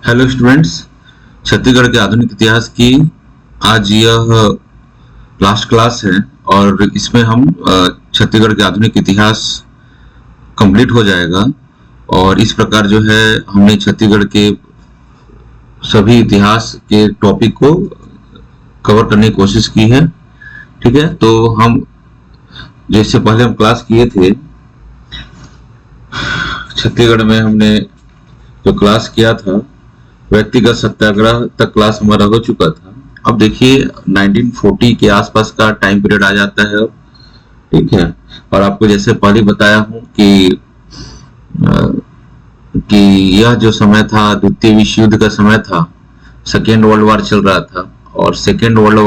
Hello students. Chhattisgarh के आधुनिक इतिहास की आज यह लास्ट क्लास है और इसमें हम छत्तीसगढ़ के आधुनिक इतिहास कंप्लीट हो जाएगा। और इस प्रकार जो है हमने छत्तीसगढ़ के सभी इतिहास के टॉपिक को कवर करने की कोशिश की है। ठीक है, तो हम जैसे पहले हम क्लास किए थे छत्तीसगढ़ में, हमने जो क्लास किया था व्यक्तिगत सत्याग्रह तक क्लास हमारा हो चुका था। अब देखिए 1940 के आसपास का टाइम पीरियड आ जाता है। ठीक है, और आपको जैसे पहले बताया हूं कि यह जो समय था द्वितीय विश्व युद्ध का समय था, सेकेंड वर्ल्ड वार चल रहा था। और सेकेंड वर्ल्ड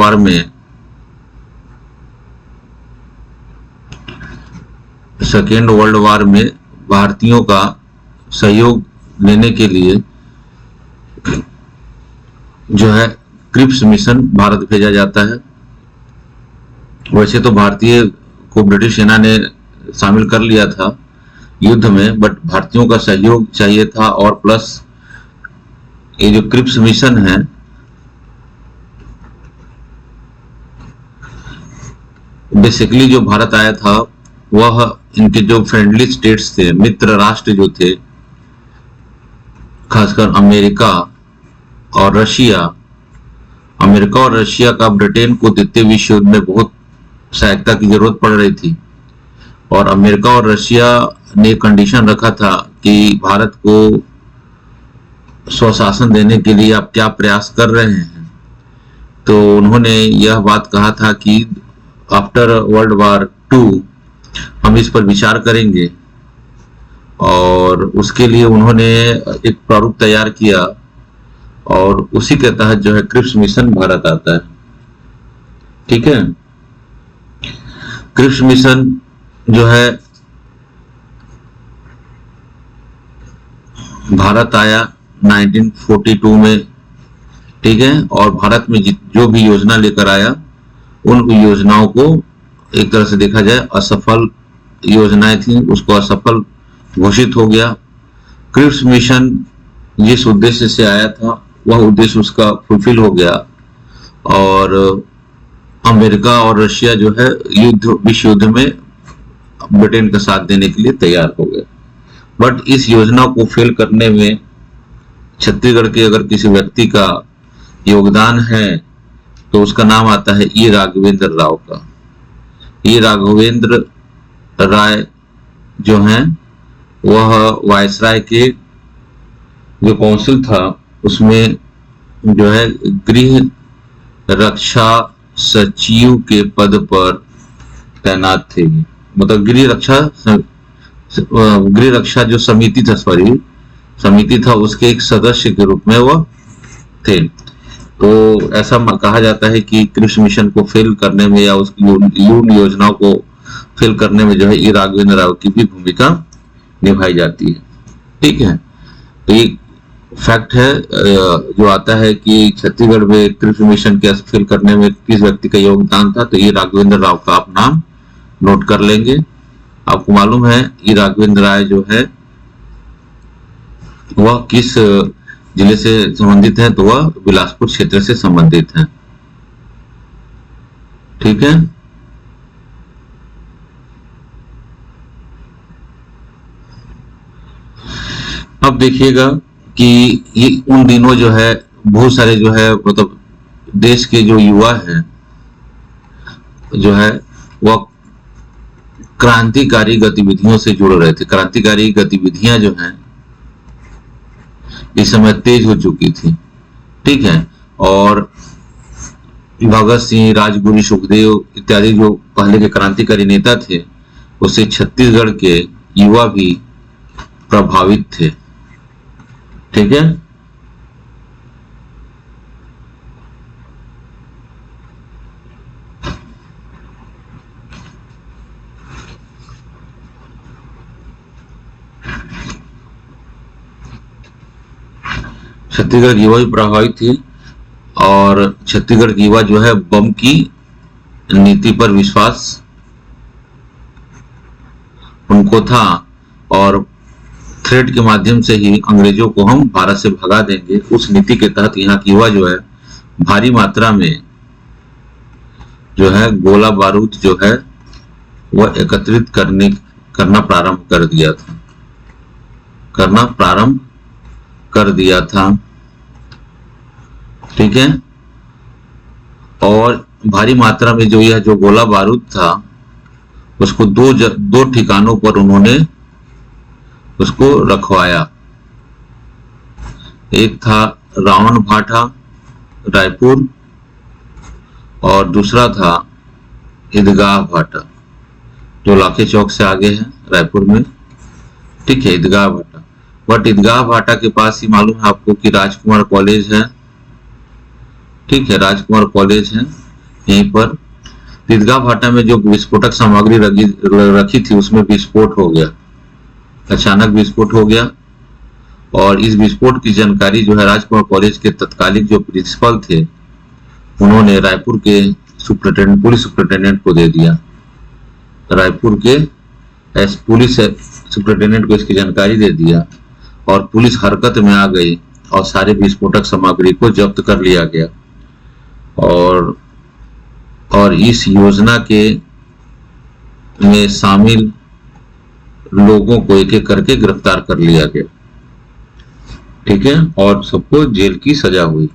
वार में भारतीयों का सहयोग लेने के लिए जो है क्रिप्स मिशन भारत भेजा जाता है। वैसे तो भारतीय को ब्रिटिश सेना ने शामिल कर लिया था युद्ध में, बट भारतीयों का सहयोग चाहिए था। और प्लस ये जो क्रिप्स मिशन है बेसिकली जो भारत आया था वह इनके जो फ्रेंडली स्टेट्स थे, मित्र राष्ट्र जो थे, खासकर अमेरिका और रशिया का ब्रिटेन को द्वितीय विश्व युद्ध में बहुत सहायता की जरूरत पड़ रही थी। और अमेरिका और रशिया ने कंडीशन रखा था कि भारत को स्वशासन देने के लिए आप क्या प्रयास कर रहे हैं। तो उन्होंने यह बात कहा था कि आफ्टर वर्ल्ड वार 2 हम इस पर विचार करेंगे। और उसके लिए उन्होंने एक प्रारूप तैयार किया और उसी के तहत जो है क्रिप्स मिशन भारत आता है। ठीक है, क्रिप्स मिशन जो है भारत आया 1942 में। ठीक है, और भारत में जो भी योजना लेकर आया उन योजनाओं को एक तरह से देखा जाए असफल योजनाएं थी, उसको असफल घोषित हो गया। क्रिप्स मिशन जिस उद्देश्य से आया था वह उद्देश्य उसका फुलफिल हो गया और अमेरिका और रशिया जो है विश्व युद्ध में ब्रिटेन का साथ देने के लिए तैयार हो गए। बट इस योजना को फेल करने में छत्तीसगढ़ के अगर किसी व्यक्ति का योगदान है तो उसका नाम आता है ई राघवेंद्र राव का। ई राघवेंद्र राय जो हैं वह वायसराय के जो काउंसिल था उसमें जो है गृह रक्षा सचिव के पद पर तैनात थे। मतलब गृह रक्षा जो समिति था उसके एक सदस्य के रूप में वह थे। तो ऐसा कहा जाता है कि क्रिप्स मिशन को फेल करने में या उसकी यून योजनाओं को फेल करने में जो है ई राघवेंद्र राव की भी भूमिका निभाई जाती है। ठीक है, तो ये फैक्ट है जो आता है कि छत्तीसगढ़ में क्रिप्स मिशन के फेल करने में किस व्यक्ति का योगदान था। तो ई राघवेंद्र राव का आप नाम नोट कर लेंगे। आपको मालूम है ई राघवेंद्र राय जो है वह किस जिले से संबंधित है, तो वह बिलासपुर क्षेत्र से संबंधित है। ठीक है, अब देखिएगा कि ये उन दिनों जो है बहुत सारे जो है मतलब देश के जो युवा है जो है वह क्रांतिकारी गतिविधियों से जुड़ रहे थे। क्रांतिकारी गतिविधियां जो हैं इस समय तेज हो चुकी थी। ठीक है, और भगत सिंह, राजगुरु, सुखदेव इत्यादि जो पहले के क्रांतिकारी नेता थे उससे छत्तीसगढ़ के युवा भी प्रभावित थे। ठीक है, छत्तीसगढ़ की युवा भी प्रभावित थी और छत्तीसगढ़ की युवा जो है बम की नीति पर विश्वास उनको था और थ्रेड के माध्यम से ही अंग्रेजों को हम भारत से भगा देंगे, उस नीति के तहत यहाँ की युवा जो है भारी मात्रा में जो है गोला बारूद जो है वह एकत्रित करना प्रारंभ कर दिया था। ठीक है, और भारी मात्रा में जो यह जो गोला बारूद था उसको दो ठिकानों पर उन्होंने उसको रखवाया। एक था रावण भाटा रायपुर और दूसरा था ईदगाह भाटा जो लाखे चौक से आगे है रायपुर में। ठीक है, ईदगाह भाटा। बट ईदगाह भाटा के पास ही मालूम है आपको कि राजकुमार कॉलेज है। ठीक है, राजकुमार कॉलेज है यहीं पर। ईदगाह भाटा में जो विस्फोटक सामग्री रखी थी उसमें विस्फोट हो गया, अचानक विस्फोट हो गया। और इस विस्फोट की जानकारी जो है राजकुमार कॉलेज के तत्कालिक जो प्रिंसिपल थे उन्होंने रायपुर के पुलिस सुपरिटेंडेंट को दे दिया। रायपुर के पुलिस सुपरिटेंडेंट को इसकी जानकारी दे दिया और पुलिस हरकत में आ गई और सारे विस्फोटक सामग्री को जब्त कर लिया गया। और इस योजना के में शामिल लोगों को एक एक करके गिरफ्तार कर लिया गया। ठीक है, और सबको जेल की सजा हुई।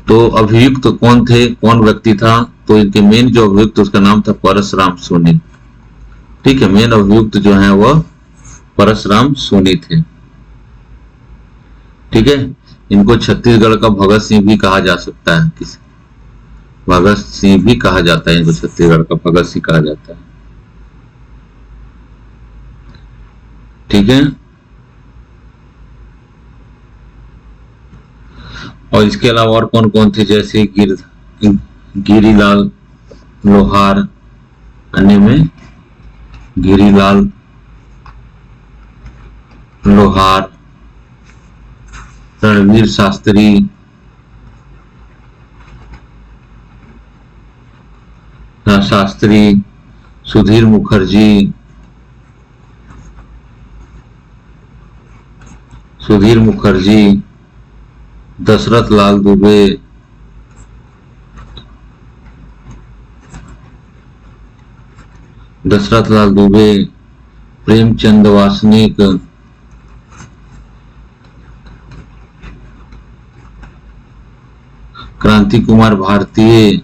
तो अभियुक्त कौन थे, कौन व्यक्ति था? तो इनके मेन जो अभियुक्त उसका नाम था परसराम सोनी। ठीक है, मेन अभियुक्त जो है वह परसराम सोनी थे। ठीक है, इनको छत्तीसगढ़ का भगत सिंह भी कहा जा सकता है, भगत सिंह भी कहा जाता है, इनको छत्तीसगढ़ का भगत सिंह कहा जाता है। ठीक है, और इसके अलावा और कौन कौन थे, जैसे गिरीलाल लोहार, अन्य में गिरीलाल लोहार, रणवीर शास्त्री, सुधीर मुखर्जी, दशरथ लाल दुबे, प्रेमचंद वासनिक, क्रांति कुमार भारतीय,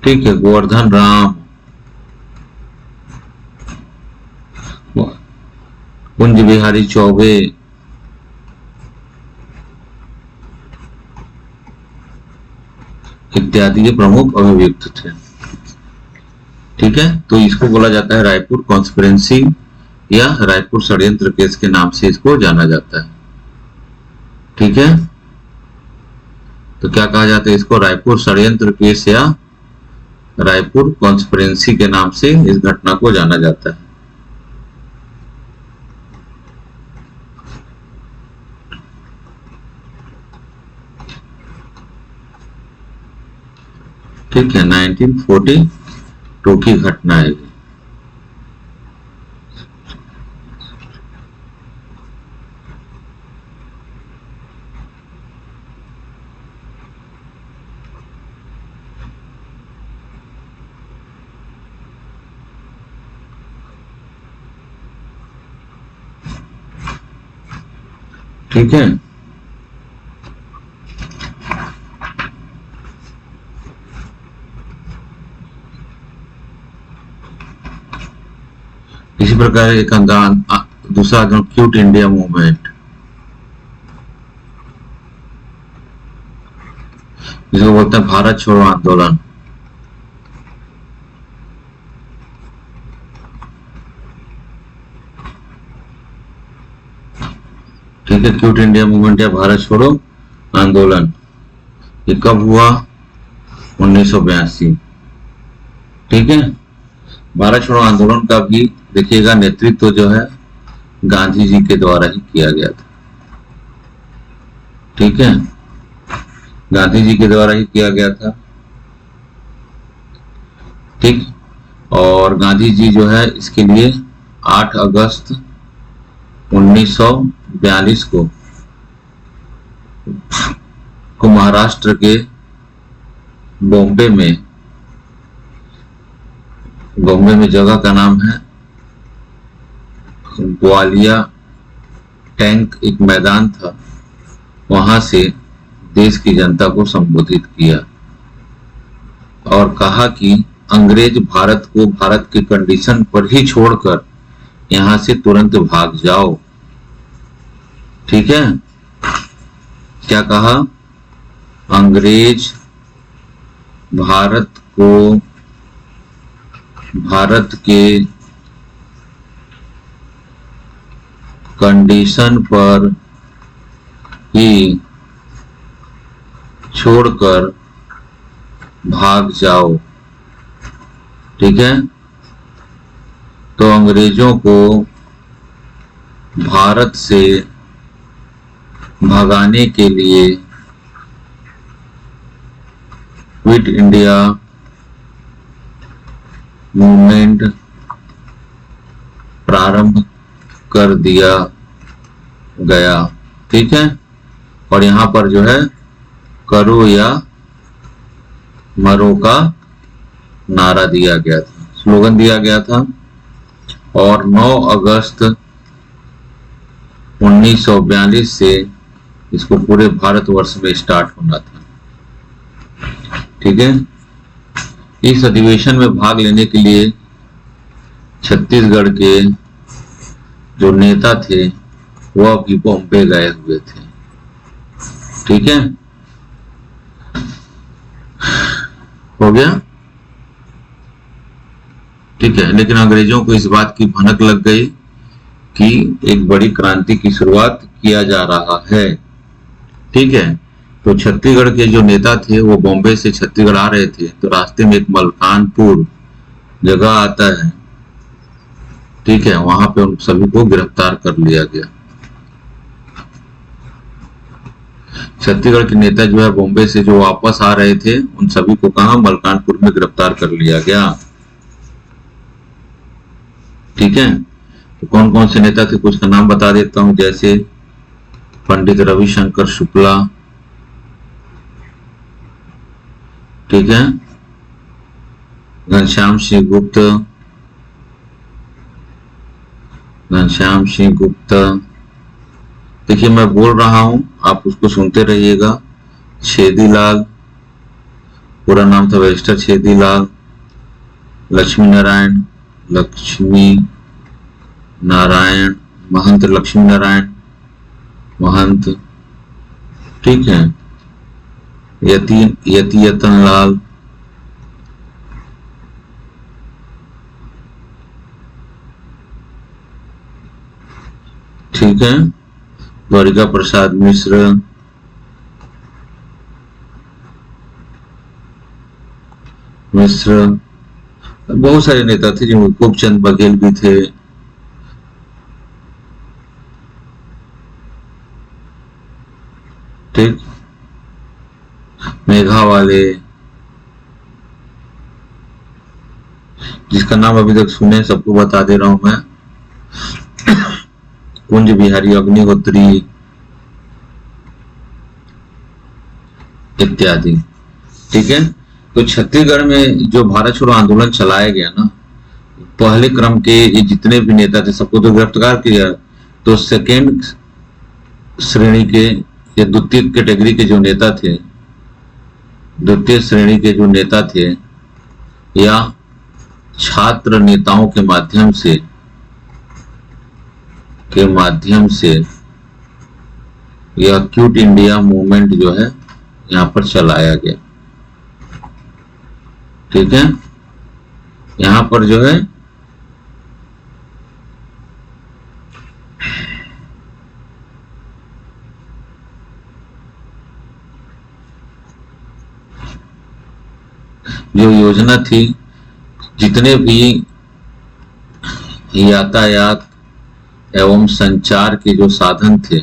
ठीक है, गोवर्धन राम, कुंज बिहारी चौबे, इत्यादि के प्रमुख अभियुक्त थे। ठीक है, तो इसको बोला जाता है रायपुर कॉन्स्पिरेंसी या रायपुर षड्यंत्र केस के नाम से इसको जाना जाता है। ठीक है, तो क्या कहा जाता है इसको? रायपुर षड्यंत्र केस या रायपुर कॉन्स्पिरेंसी के नाम से इस घटना को जाना जाता है। ठीक है, 1942 की घटना है। ठीक है, इसी प्रकार एक दूसरा क्विट इंडिया मूवमेंट, जिसको बोलते हैं भारत छोड़ो आंदोलन। ठीक है, क्विट इंडिया मूवमेंट या भारत छोड़ो आंदोलन ये कब हुआ? 1982। ठीक है, भारत छोड़ो आंदोलन का भी देखिएगा नेतृत्व जो है गांधी जी के द्वारा ही किया गया था। ठीक है, गांधी जी के द्वारा ही किया गया था। ठीक। और गांधी जी जो है इसके लिए 8 अगस्त 1942 को महाराष्ट्र के बॉम्बे में जगह का नाम है ग्वालिया टैंक, एक मैदान था, वहां से देश की जनता को संबोधित किया और कहा कि अंग्रेज भारत को भारत के कंडीशन पर ही छोड़कर यहां से तुरंत भाग जाओ। ठीक है, क्या कहा? अंग्रेज भारत को भारत के कंडीशन पर ही छोड़कर भाग जाओ। ठीक है, तो अंग्रेजों को भारत से भगाने के लिए क्विट इंडिया मूवमेंट प्रारंभ कर दिया गया। ठीक है, और यहां पर जो है करो या मरो का नारा दिया गया था, स्लोगन दिया गया था। और 9 अगस्त 1942 से इसको पूरे भारतवर्ष में स्टार्ट होना था। ठीक है, इस अधिवेशन में भाग लेने के लिए छत्तीसगढ़ के जो नेता थे वह भी बॉम्बे गए हुए थे। ठीक है, हो गया। ठीक है, लेकिन अंग्रेजों को इस बात की भनक लग गई कि एक बड़ी क्रांति की शुरुआत किया जा रहा है। ठीक है, तो छत्तीसगढ़ के जो नेता थे वो बॉम्बे से छत्तीसगढ़ आ रहे थे, तो रास्ते में एक मलकानपुर जगह आता है। ठीक है, वहां पे उन सभी को गिरफ्तार कर लिया गया। छत्तीसगढ़ के नेता जो है बॉम्बे से जो वापस आ रहे थे उन सभी को कहां? मलकानपुर में गिरफ्तार कर लिया गया। ठीक है, तो कौन कौन से नेता थे कुछ का नाम बता देता हूं, जैसे पंडित रविशंकर शुक्ला, ठीक है, घनश्याम सिंह गुप्त। देखिए मैं बोल रहा हूं, आप उसको सुनते रहिएगा। छेदीलाल, पूरा नाम था बैरिस्टर छेदीलाल। लक्ष्मी नारायण महंत, लक्ष्मी नारायण महंत। ठीक है, यतियतन लाल, ठीक है, द्वारिका प्रसाद मिश्र, बहुत सारे नेता थे जिनमें खूबचंद बघेल भी थे। ठीक, मेघावाले, जिसका नाम अभी तक सुने सबको बता दे रहा हूं मैं, कुंज बिहारी अग्निहोत्री इत्यादि। ठीक है, तो छत्तीसगढ़ में जो भारत छोड़ो आंदोलन चलाया गया ना, पहले क्रम के ये जितने भी नेता थे सबको तो गिरफ्तार किया, तो सेकेंड श्रेणी के या द्वितीय कैटेगरी के जो नेता थे, द्वितीय श्रेणी के जो नेता थे या छात्र नेताओं के माध्यम से यह क्विट इंडिया मूवमेंट जो है यहां पर चलाया गया। ठीक है, यहां पर जो है जो योजना थी, जितने भी यातायात एवं संचार के जो साधन थे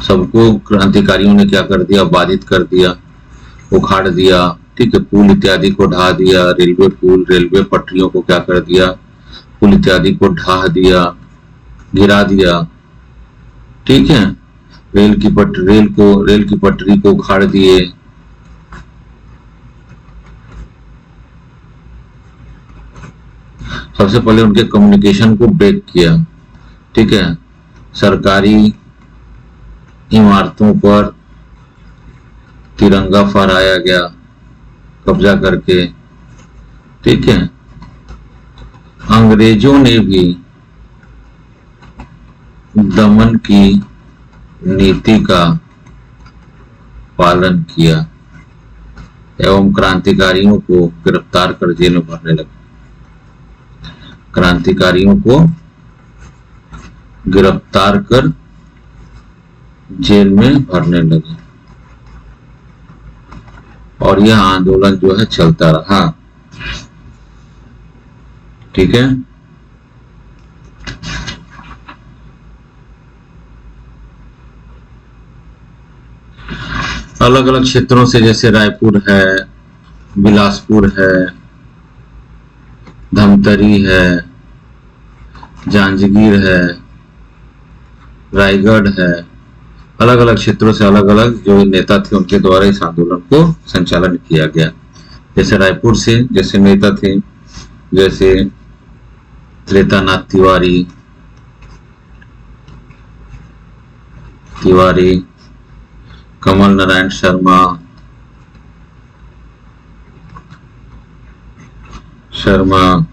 सबको क्रांतिकारियों ने क्या कर दिया? बाधित कर दिया, उखाड़ दिया, ठीक है, पुल इत्यादि को ढा दिया, रेलवे पुल, रेलवे पटरियों को क्या कर दिया, पुल इत्यादि को ढा दिया, गिरा दिया, ठीक है, रेल की पटरी को उखाड़ दिए, सबसे पहले उनके कम्युनिकेशन को ब्रेक किया, ठीक है, सरकारी इमारतों पर तिरंगा फहराया गया कब्जा करके, ठीक है, अंग्रेजों ने भी दमन की नीति का पालन किया एवं क्रांतिकारियों को गिरफ्तार कर जेल में भरने लगे, क्रांतिकारियों को गिरफ्तार कर जेल में भरने लगे और यह आंदोलन जो है चलता रहा, ठीक है। अलग अलग क्षेत्रों से, जैसे रायपुर है, बिलासपुर है, धमतरी है, जांजगीर है, रायगढ़ है, अलग अलग क्षेत्रों से अलग अलग जो नेता थे उनके द्वारा इस आंदोलन को संचालन किया गया। जैसे रायपुर से जैसे नेता थे, जैसे त्रेतानाथ तिवारी, कमल नारायण शर्मा,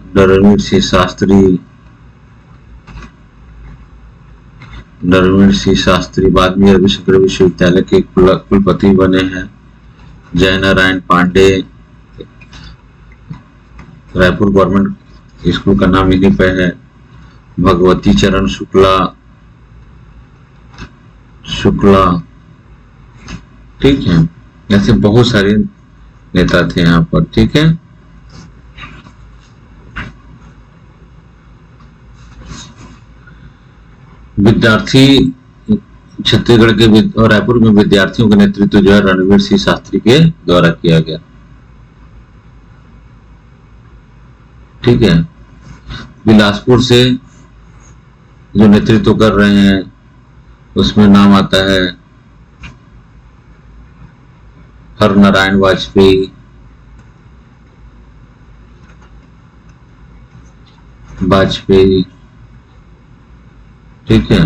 नरवीर सिंह शास्त्री बाद में रविशंकर विश्वविद्यालय के कुलपति बने हैं, जयनारायण पांडे, रायपुर गवर्नमेंट स्कूल का नाम इन्हीं पे है, भगवती चरण शुक्ला, ठीक है, ऐसे बहुत सारे नेता थे यहाँ पर, ठीक है। विद्यार्थी छत्तीसगढ़ के और रायपुर में विद्यार्थियों का नेतृत्व जो है रणवीर सिंह शास्त्री के द्वारा किया गया, ठीक है। बिलासपुर से जो नेतृत्व कर रहे हैं उसमें नाम आता है हर नारायण वाजपेयी, ठीक है,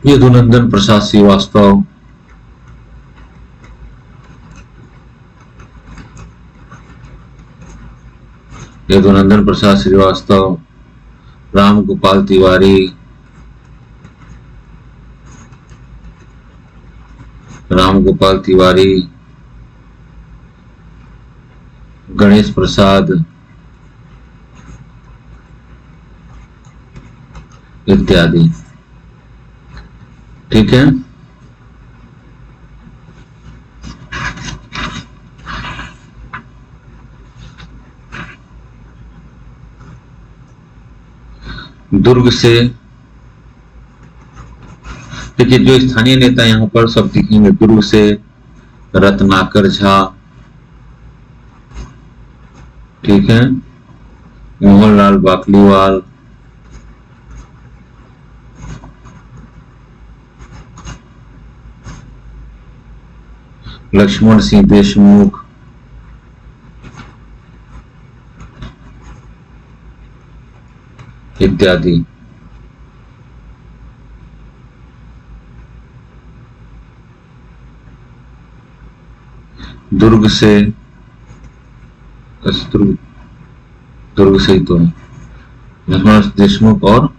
यदुनंदन प्रसाद श्रीवास्तव, राम गोपाल तिवारी, गणेश प्रसाद इत्यादि, ठीक है। दुर्ग से देखिए जो स्थानीय नेता यहाँ पर सब दिखेंगे, दुर्ग से रत्नाकर झा, ठीक है, मोहनलाल बाकलीवाल, लक्ष्मण सिंह देशमुख, इत्यादि। दुर्ग से ही तो है, लक्ष्मण देशमुख और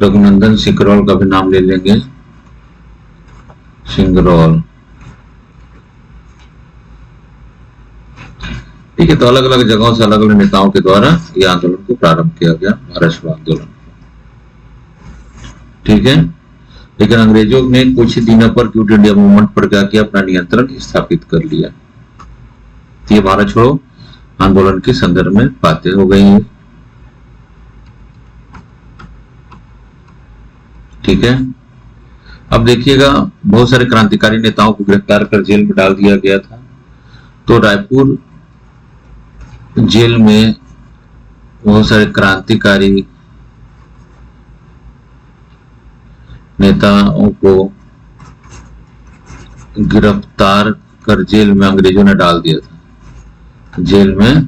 रघुनंदन सिकरौल का भी नाम ले लेंगे, सिंगरौल, ठीक है। तो अलग अलग जगहों से अलग अलग नेताओं के द्वारा यह आंदोलन को प्रारंभ किया गया, भारत छोड़ो आंदोलन, ठीक है। लेकिन अंग्रेजों ने कुछ ही दिनों पर क्विट इंडिया मूवमेंट पर क्या किया, अपना नियंत्रण स्थापित कर लिया। ये भारत छोड़ो आंदोलन के संदर्भ में बातें हो गई हैं, ठीक है। अब देखिएगा बहुत सारे क्रांतिकारी नेताओं को गिरफ्तार कर जेल में डाल दिया गया था तो रायपुर जेल में बहुत सारे क्रांतिकारी नेताओं को गिरफ्तार कर जेल में अंग्रेजों ने डाल दिया था, जेल में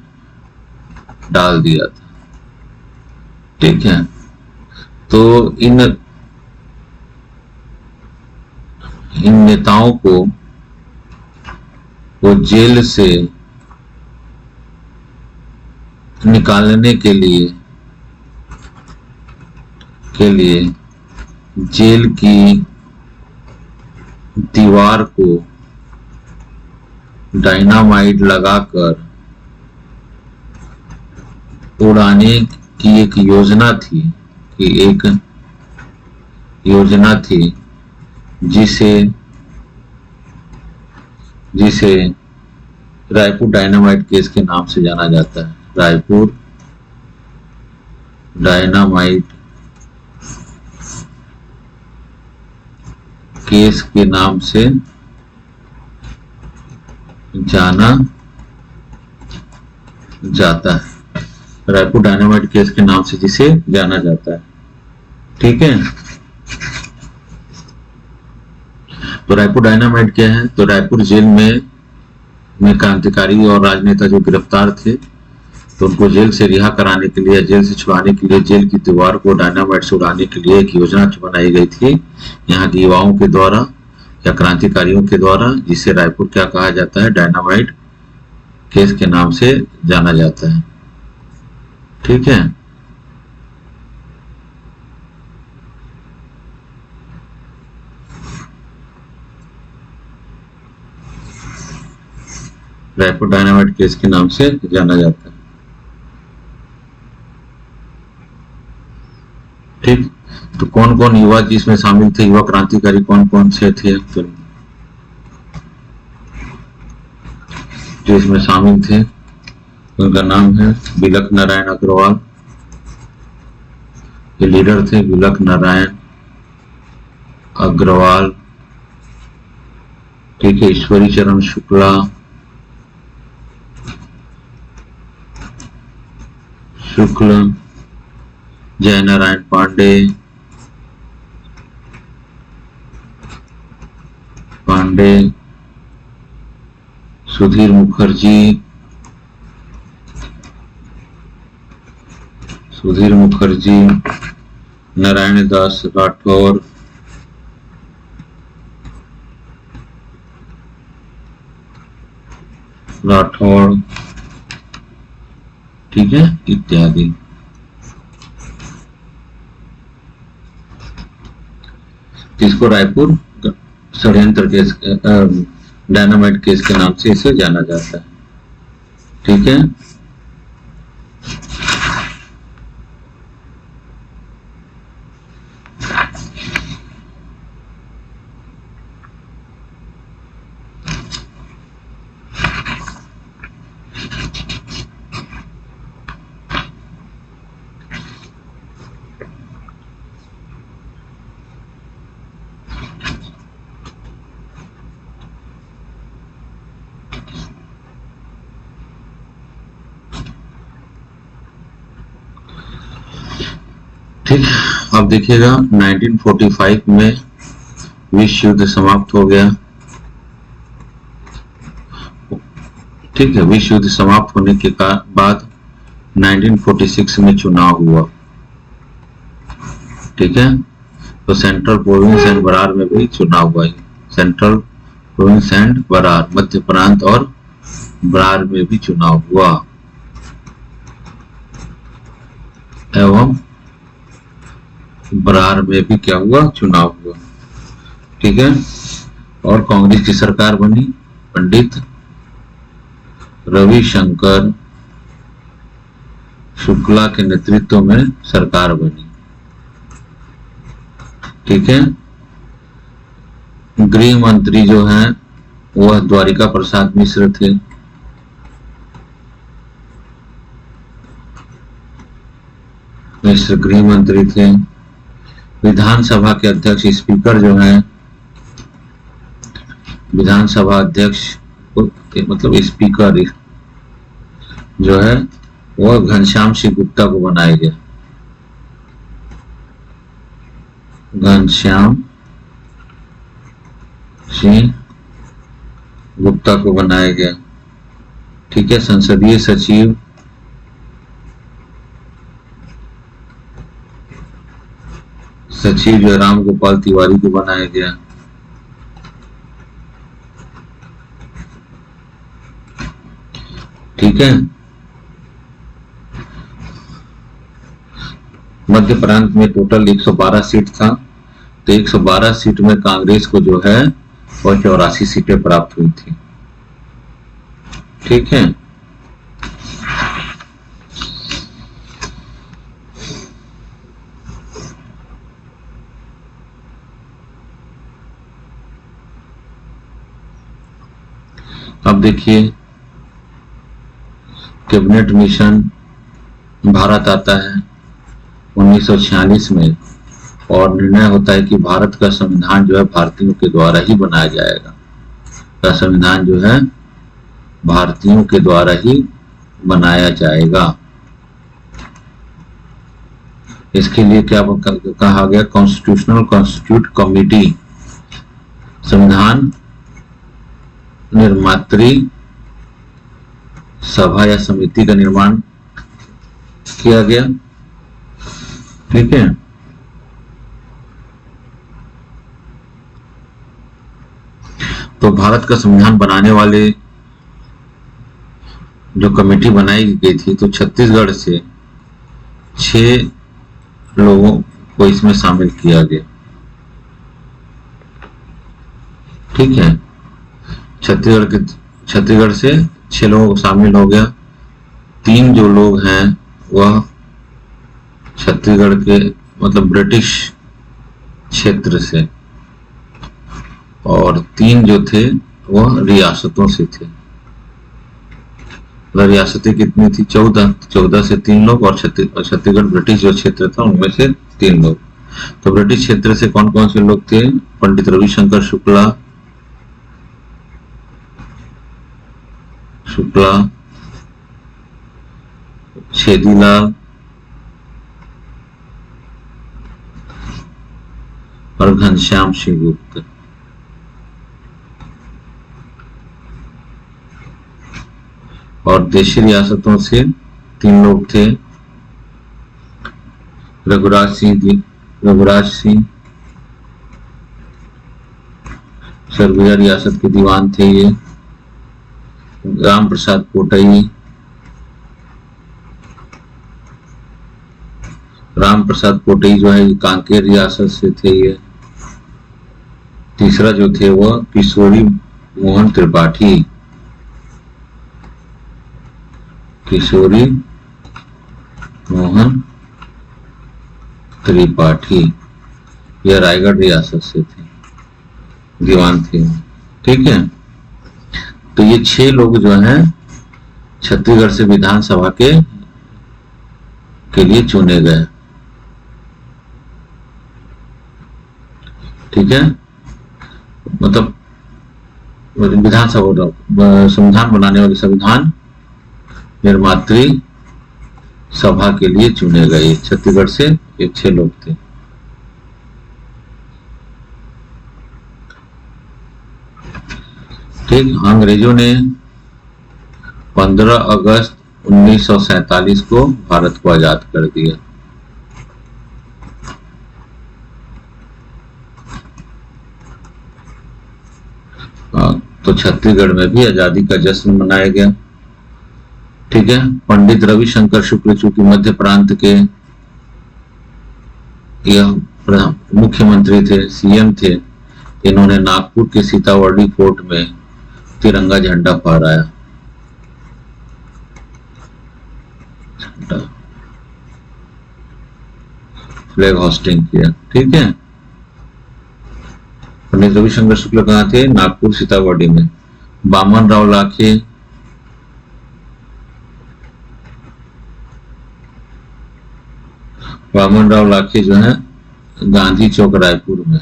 डाल दिया था। ठीक है, तो इन नेताओं को वो जेल से निकालने के लिए जेल की दीवार को डायनामाइट लगाकर उड़ाने की एक योजना थी, जिसे रायपुर डायनामाइट केस के नाम से जाना जाता है। रायपुर डायनामाइट केस के नाम से जाना जाता है। रायपुर डायनामाइट केस के नाम से जिसे जाना जाता है। ठीक है, तो रायपुर डायनामाइट क्या है? तो रायपुर जेल में क्रांतिकारी और राजनेता जो गिरफ्तार थे, तो उनको जेल से रिहा कराने के लिए, जेल से छुड़ाने के लिए जेल की दीवार को डायनामाइट से उड़ाने के लिए एक योजना बनाई गई थी यहाँ के युवाओं के द्वारा या क्रांतिकारियों के द्वारा, जिसे रायपुर क्या कहा जाता है? डायनामाइट केस के नाम से जाना जाता है। ठीक है, रायपुर डायनामाइट केस के नाम से जाना जाता है। ठीक, तो कौन कौन युवा जिसमें शामिल थे, युवा क्रांतिकारी कौन कौन से थे तो जो इसमें शामिल थे? उनका नाम है बिलक नारायण अग्रवाल, ये लीडर थे बिलक नारायण अग्रवाल। ठीक है, ईश्वरी चरण शुक्ला, जय नारायण पांडे, सुधीर मुखर्जी, नारायण दास राठौर, ठीक है, इत्यादि। जिसको रायपुर षड्यंत्र केस, डायनामाइट केस के नाम से इसे जाना जाता है। ठीक है, ठीक। अब देखिएगा 1945 में विश्व युद्ध समाप्त हो गया। ठीक है, विश्व युद्ध समाप्त होने के बाद 1946 में चुनाव हुआ। ठीक है, तो सेंट्रल प्रोविंस एंड बरार में भी चुनाव हुआ। सेंट्रल प्रोविंस एंड बरार, मध्य प्रांत और बरार में भी चुनाव हुआ एवं बरार में भी क्या हुआ? चुनाव हुआ। ठीक है, और कांग्रेस की सरकार बनी, पंडित रविशंकर शुक्ला के नेतृत्व में सरकार बनी। ठीक है, गृह मंत्री जो हैं वह द्वारिका प्रसाद मिश्र थे। मिश्र गृह मंत्री थे। विधानसभा के अध्यक्ष, स्पीकर जो हैं, विधानसभा अध्यक्ष मतलब स्पीकर जो है वह घनश्याम सिंह गुप्ता को बनाया गया। घनश्याम सिंह गुप्ता को बनाया गया। ठीक है। संसदीय सचिव जो राम गोपाल तिवारी को बनाया गया। ठीक है। मध्य प्रांत में टोटल 112 सीट था, तो 112 सीट में कांग्रेस को जो है वह 84 सीटें प्राप्त हुई थी। ठीक है। अब देखिए कैबिनेट मिशन भारत आता है 1946 में, और निर्णय होता है कि भारत का संविधान जो है भारतीयों के द्वारा ही बनाया जाएगा। का संविधान जो है भारतीयों के द्वारा ही बनाया जाएगा। इसके लिए क्या कहा गया? कॉन्स्टिट्यूशनल कॉन्स्टिट्यूट कमेटी, संविधान निर्मात्री सभा या समिति का निर्माण किया गया। ठीक है। तो भारत का संविधान बनाने वाले जो कमेटी बनाई गई थी, तो छत्तीसगढ़ से 6 लोगों को इसमें शामिल किया गया। ठीक है। छत्तीसगढ़ से 6 लोगों को शामिल हो गया। 3 जो लोग हैं वह छत्तीसगढ़ के मतलब ब्रिटिश क्षेत्र से, और 3 जो थे वह रियासतों से थे। रियासतें कितनी थी? 14 से 3 लोग, और छत्तीसगढ़ ब्रिटिश जो क्षेत्र था उनमें से 3 लोग। तो ब्रिटिश क्षेत्र से कौन कौन से लोग थे? पंडित रविशंकर शुक्ला, छेदीलाल और घनश्याम सिंह गुप्ता। और देशी रियासतों से 3 लोग थे, रघुराज सिंह सरगुजा रियासत के दीवान थे ये। राम प्रसाद कोटई जो है कांकेर रियासत से थे ये। तीसरा जो थे वह किशोरी मोहन त्रिपाठी, यह रायगढ़ रियासत से थे, दीवान थे। ठीक है। तो ये 6 लोग जो हैं छत्तीसगढ़ से विधानसभा के लिए चुने गए। ठीक है। मतलब विधानसभा संविधान बनाने वाली संविधान निर्मात्री सभा के लिए चुने गए। छत्तीसगढ़ से ये 6 लोग थे। ठीक। अंग्रेजों ने 15 अगस्त 1947 को भारत को आजाद कर दिया। तो छत्तीसगढ़ में भी आजादी का जश्न मनाया गया। ठीक है। पंडित रविशंकर शुक्ल चूंकि मध्य प्रांत के यह मुख्यमंत्री थे, सीएम थे, इन्होंने नागपुर के सीतावर्डी फोर्ट में तिरंगा झंडा फहराया। फ्लैग होस्टिंग किया। ठीक है। पंडित रविशंकर शुक्ल कहाँ थे? नागपुर सीतावर्डी में। बामन राव लाखे जो है गांधी चौक रायपुर में।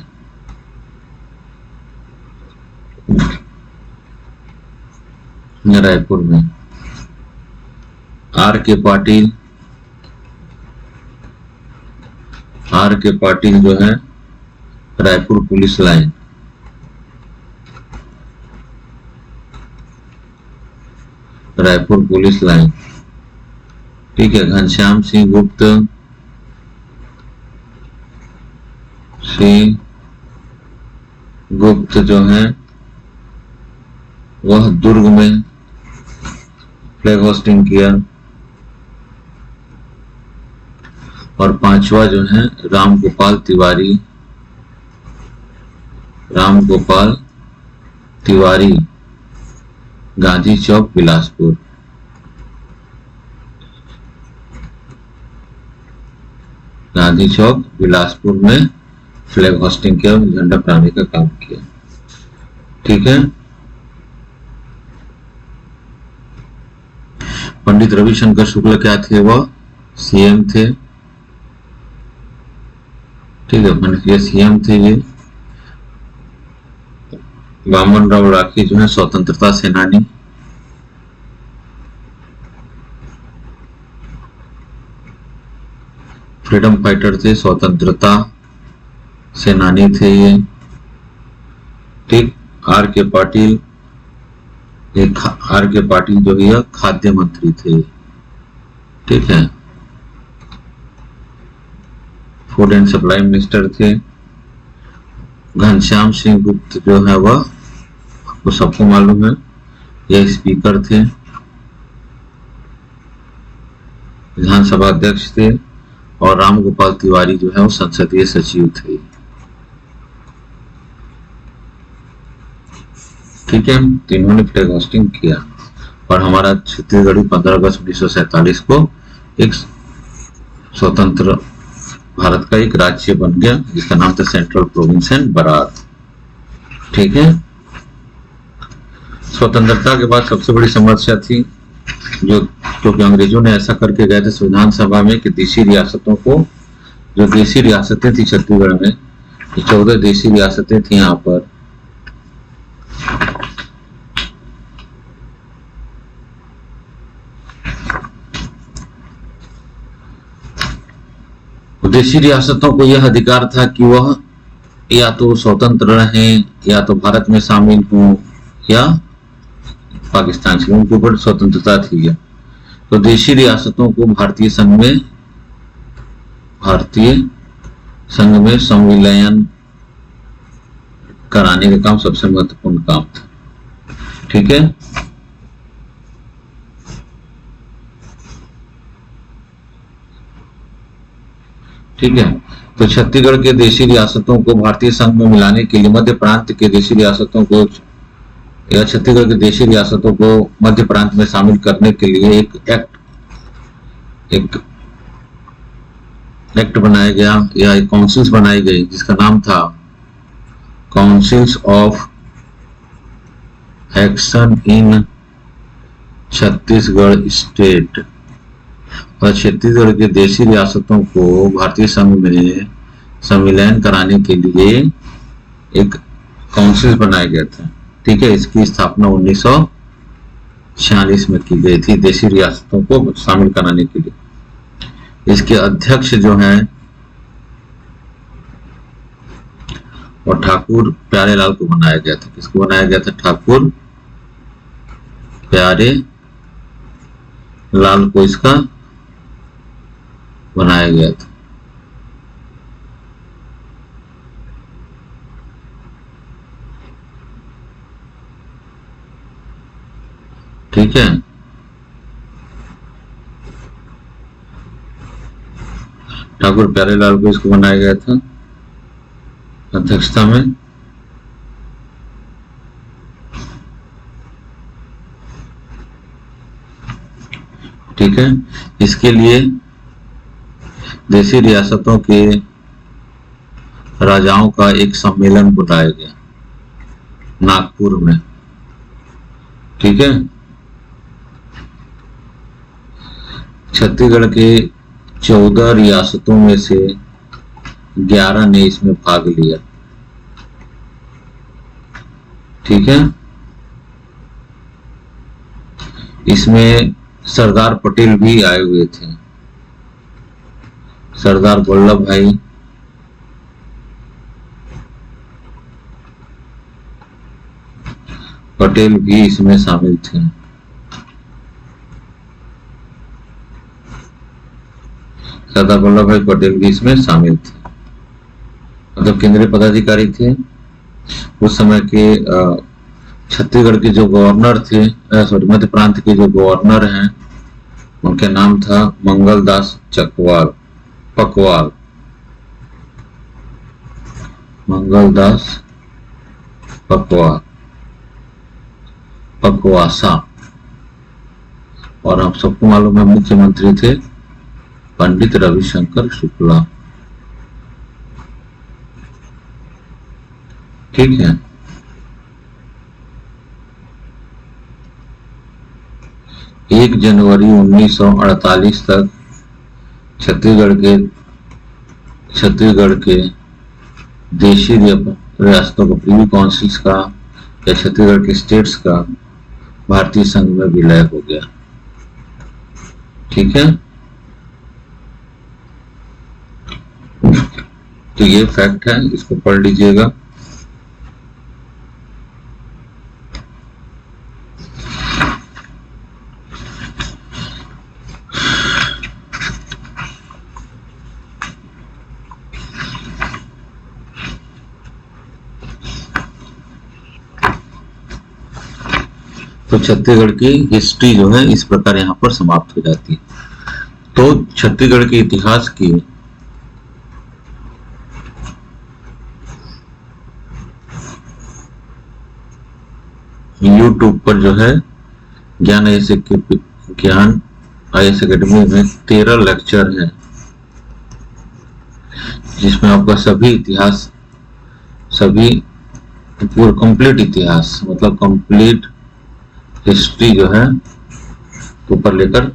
रायपुर में। आर के पाटिल जो है Raipur police line. Raipur police line, ठीक है। घनश्याम सिंह गुप्त जो है वह दुर्ग में फ्लैग होस्टिंग किया। और पांचवा जो है रामगोपाल तिवारी गांधी चौक बिलासपुर। गांधी चौक बिलासपुर में फ्लैग होस्टिंग किया, झंडा फहराने का काम किया, ठीक है। पंडित रविशंकर शुक्ल क्या थे? वह सीएम थे, ठीक है। पंडित सीएम थे ये। वामन राव राठी जो है स्वतंत्रता सेनानी। फ्रीडम फाइटर थे, स्वतंत्रता सेनानी थे ये, ठीक। आर के पाटिल जो है खाद्य मंत्री थे, ठीक है। फूड एंड सप्लाई मिनिस्टर थे। घनश्याम सिंह गुप्त जो है वह आपको सबको मालूम है, यह स्पीकर थे, विधानसभा अध्यक्ष थे। और रामगोपाल तिवारी जो है वो संसदीय सचिव थे, ठीक है। तो इन्होंने फ्लैग होस्टिंग किया। और हमारा छत्तीसगढ़ 15 अगस्त 1947 को एक स्वतंत्र भारत का एक राज्य बन गया, जिसका नाम था सेंट्रल प्रोविंस एंड बरार, ठीक है। स्वतंत्रता के बाद सबसे बड़ी समस्या थी क्योंकि अंग्रेजों ने ऐसा करके गए थे संविधान सभा में कि देशी रियासतों को, जो देशी रियासतें थी छत्तीसगढ़ में, 14 देशी रियासतें थी यहाँ पर, देशी रियासतों को यह अधिकार था कि वह या तो स्वतंत्र रहें या तो भारत में शामिल हों या पाकिस्तान से, उनके ऊपर स्वतंत्रता थी। तो देशी रियासतों को भारतीय संघ में संविलयन कराने का काम सबसे महत्वपूर्ण काम था, ठीक है। ठीक है। तो छत्तीसगढ़ के देशी रियासतों को भारतीय संघ में मिलाने के लिए मध्य प्रांत के देशी रियासतों को या छत्तीसगढ़ के देशी रियासतों को मध्य प्रांत में शामिल करने के लिए एक एक्ट बनाया गया या एक काउंसिल्स बनाई गई, जिसका नाम था councils of action in Chhattisgarh state. और छत्तीसगढ़ के देशी रियासतों को भारतीय संघ में संविलयन कराने के लिए एक काउंसिल बनाया गया था, ठीक है। इसकी स्थापना 1946 में की गई थी, देशी रियासतों को शामिल कराने के लिए। इसके अध्यक्ष जो हैं और ठाकुर प्यारे लाल को बनाया गया था। किसको बनाया गया था? ठाकुर प्यारे लाल को इसका बनाया गया था, ठीक है। ठाकुर प्यारेलाल को इसको बनाया गया था अध्यक्षता में, ठीक है। इसके लिए देशी रियासतों के राजाओं का एक सम्मेलन बुलाया गया नागपुर में, ठीक है। छत्तीसगढ़ के 14 रियासतों में से 11 ने इसमें भाग लिया, ठीक है। इसमें सरदार पटेल भी आए हुए थे, सरदार वल्लभ भाई पटेल भी इसमें शामिल थे। सरदार वल्लभ भाई पटेल भी इसमें शामिल थे, मतलब केंद्रीय पदाधिकारी थे। उस समय के छत्तीसगढ़ के जो गवर्नर थे, सॉरी मध्य प्रांत के जो गवर्नर हैं, उनका नाम था मंगलदास पकवाल, मंगलदास पकवासा। और हम सबको मालूम है मुख्यमंत्री थे पंडित रविशंकर शुक्ला। ठीक है, एक जनवरी 1948 तक छत्तीसगढ़ के देशी रियासतों को प्रीवी काउंसिल्स का या छत्तीसगढ़ के स्टेट्स का भारतीय संघ में विलय हो गया। ठीक है, तो ये फैक्ट है, इसको पढ़ लीजिएगा। तो छत्तीसगढ़ की हिस्ट्री जो है इस प्रकार यहाँ पर समाप्त हो जाती है। तो छत्तीसगढ़ के इतिहास की यूट्यूब पर जो है ज्ञान IAS अकेडमी में 13 लेक्चर है, जिसमें आपका सभी इतिहास, सभी पूरा कंप्लीट इतिहास मतलब कंप्लीट हिस्ट्री जो है ऊपर लेकर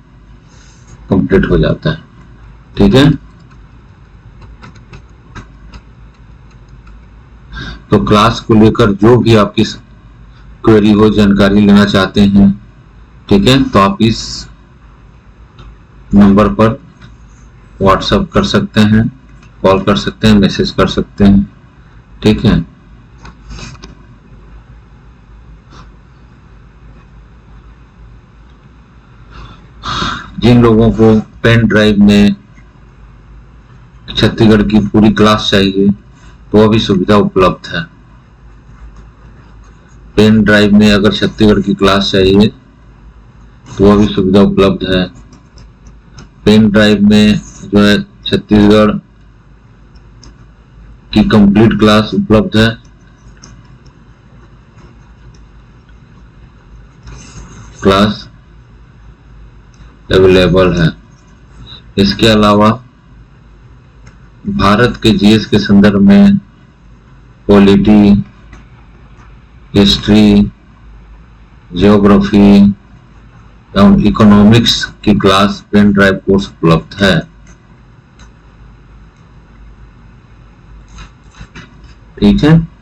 कंप्लीट हो जाता है। ठीक है, तो क्लास को लेकर जो भी आपकी क्वेरी हो, जानकारी लेना चाहते हैं, ठीक है, तो आप इस नंबर पर व्हाट्सएप कर सकते हैं, कॉल कर सकते हैं, मैसेज कर सकते हैं। ठीक है, जिन लोगों को पेन ड्राइव में छत्तीसगढ़ की पूरी क्लास चाहिए तो वह भी सुविधा उपलब्ध है। पेन ड्राइव में अगर छत्तीसगढ़ की क्लास चाहिए तो वह भी सुविधा उपलब्ध है। पेन ड्राइव में जो है छत्तीसगढ़ की कंप्लीट क्लास उपलब्ध है। क्लास अवेलेबल है। इसके अलावा भारत के जीएस के संदर्भ में पॉलिटी, हिस्ट्री, जियोग्राफी एवं इकोनॉमिक्स की क्लास पेन ड्राइव कोर्स उपलब्ध है। ठीक है।